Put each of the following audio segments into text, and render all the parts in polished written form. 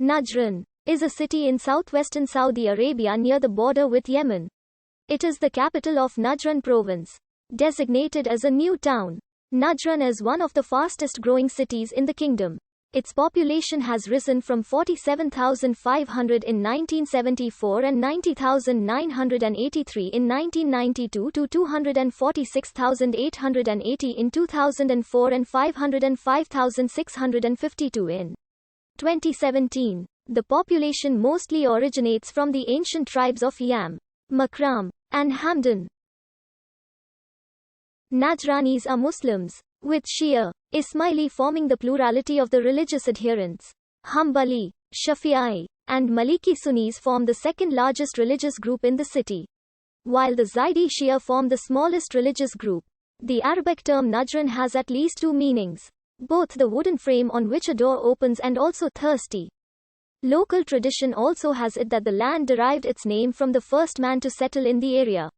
Najran is a city in southwestern Saudi Arabia near the border with Yemen. It is the capital of Najran province. Designated as a new town, Najran is one of the fastest growing cities in the kingdom. Its population has risen from 47,500 in 1974 and 90,983 in 1992 to 246,880 in 2004 and 505,652 in 2017. The population mostly originates from the ancient tribes of Yam, Makram, and Hamdan. Najranis are Muslims, with Shia, Ismaili forming the plurality of the religious adherents. Hanbali, Shafi'i, and Maliki Sunnis form the second largest religious group in the city, while the Zaidi Shia form the smallest religious group. The Arabic term Najran has at least two meanings, both the wooden frame on which a door opens and also thirsty. Local tradition also has it that the land derived its name from the first man to settle in the area.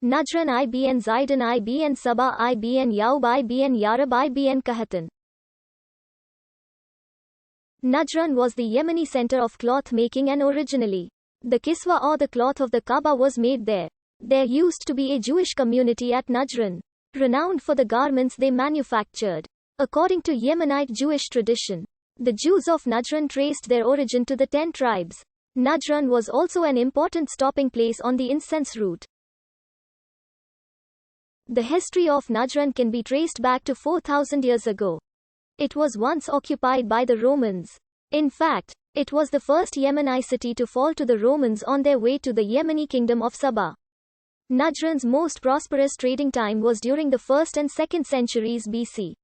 Najran ibn Zaidan ibn Sabah ibn Yaub ibn Yarab ibn Kahatan. Najran was the Yemeni center of cloth making, and originally, the kiswa or the cloth of the Kaaba was made there. There used to be a Jewish community at Najran, renowned for the garments they manufactured. According to Yemenite Jewish tradition, the Jews of Najran traced their origin to the 10 tribes. Najran was also an important stopping place on the incense route. The history of Najran can be traced back to 4,000 years ago. It was once occupied by the Romans. In fact, it was the first Yemeni city to fall to the Romans on their way to the Yemeni kingdom of Sabah. Najran's most prosperous trading time was during the 1st and 2nd centuries BC.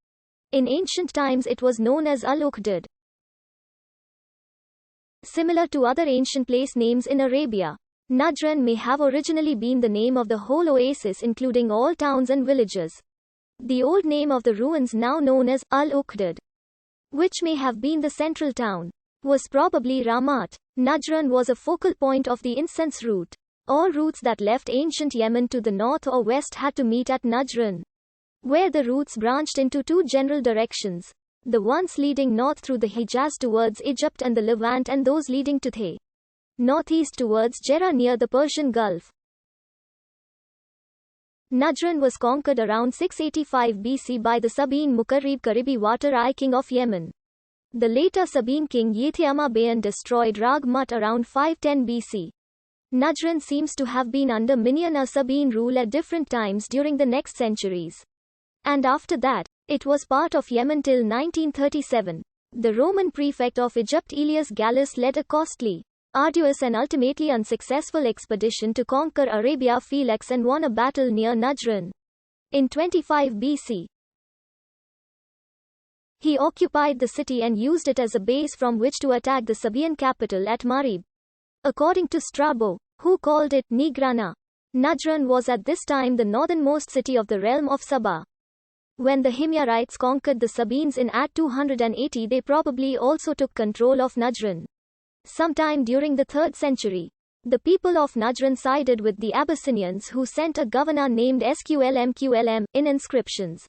In ancient times it was known as Al-Uqdad. Similar to other ancient place names in Arabia, Najran may have originally been the name of the whole oasis including all towns and villages. The old name of the ruins now known as Al-Uqdad, which may have been the central town, was probably Ramat. Najran was a focal point of the incense route. All routes that left ancient Yemen to the north or west had to meet at Najran, where the routes branched into two general directions, the ones leading north through the Hijaz towards Egypt and the Levant, and those leading to the northeast towards Jeddah near the Persian Gulf. Najran was conquered around 685 BC by the Sabine Mukarrib Karibi Water I king of Yemen. The later Sabine king Yethiama Bayan destroyed Rag Mut around 510 BC. Najran seems to have been under Minyan or Sabine rule at different times during the next centuries. And after that, it was part of Yemen till 1937. The Roman prefect of Egypt Aelius Gallus led a costly, arduous and ultimately unsuccessful expedition to conquer Arabia Felix and won a battle near Najran. In 25 BC, he occupied the city and used it as a base from which to attack the Sabaean capital at Marib. According to Strabo, who called it Nigrana, Najran was at this time the northernmost city of the realm of Sabah. When the Himyarites conquered the Sabines in AD 280, they probably also took control of Najran. Sometime during the 3rd century, the people of Najran sided with the Abyssinians, who sent a governor named Sqlm in inscriptions.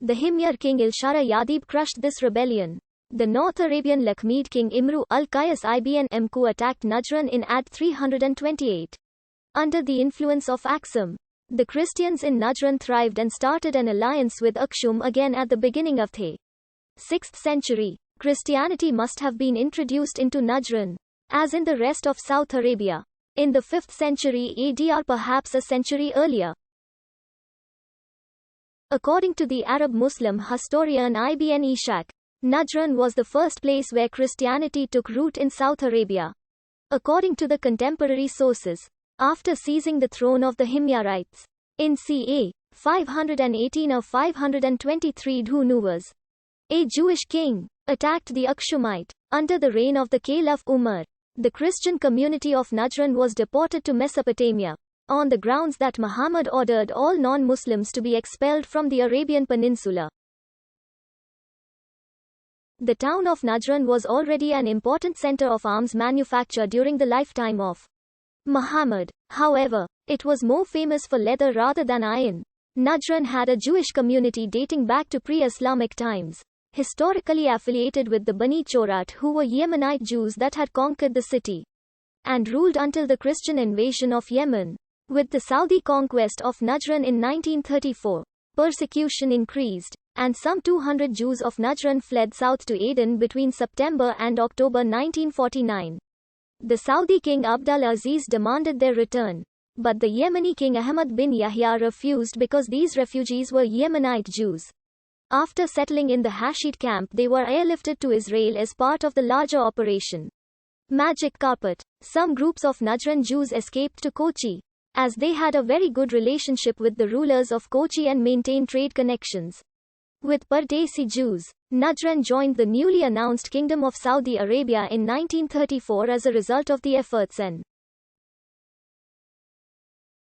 The Himyar king Ilshara Yadib crushed this rebellion. The North Arabian Lakhmid king Imru al-Qais ibn Mku attacked Najran in AD 328. Under the influence of Aksum, the Christians in Najran thrived and started an alliance with Aksum again at the beginning of the 6th century. Christianity must have been introduced into Najran, as in the rest of South Arabia, in the 5th century AD or perhaps a century earlier. According to the Arab Muslim historian Ibn Ishaq, Najran was the first place where Christianity took root in South Arabia. According to the contemporary sources, after seizing the throne of the Himyarites, in ca. 518 or 523 Dhunuwas, a Jewish king, attacked the Aksumite. Under the reign of the Caliph Umar, the Christian community of Najran was deported to Mesopotamia, on the grounds that Muhammad ordered all non-Muslims to be expelled from the Arabian Peninsula. The town of Najran was already an important center of arms manufacture during the lifetime of Muhammad. However, it was more famous for leather rather than iron. Najran had a Jewish community dating back to pre-Islamic times. historically affiliated with the Bani Chorat, who were Yemenite Jews that had conquered the city and ruled until the Christian invasion of Yemen. With the Saudi conquest of Najran in 1934, persecution increased, and some 200 Jews of Najran fled south to Aden between September and October 1949. The Saudi king Abdul Aziz demanded their return, but the Yemeni king Ahmad bin Yahya refused because these refugees were Yemenite Jews. After settling in the Hashid camp, they were airlifted to Israel as part of the larger operation Magic Carpet. Some groups of Najran Jews escaped to Kochi, as they had a very good relationship with the rulers of Kochi and maintained trade connections with Pardesi Jews. Najran joined the newly announced Kingdom of Saudi Arabia in 1934 as a result of the efforts and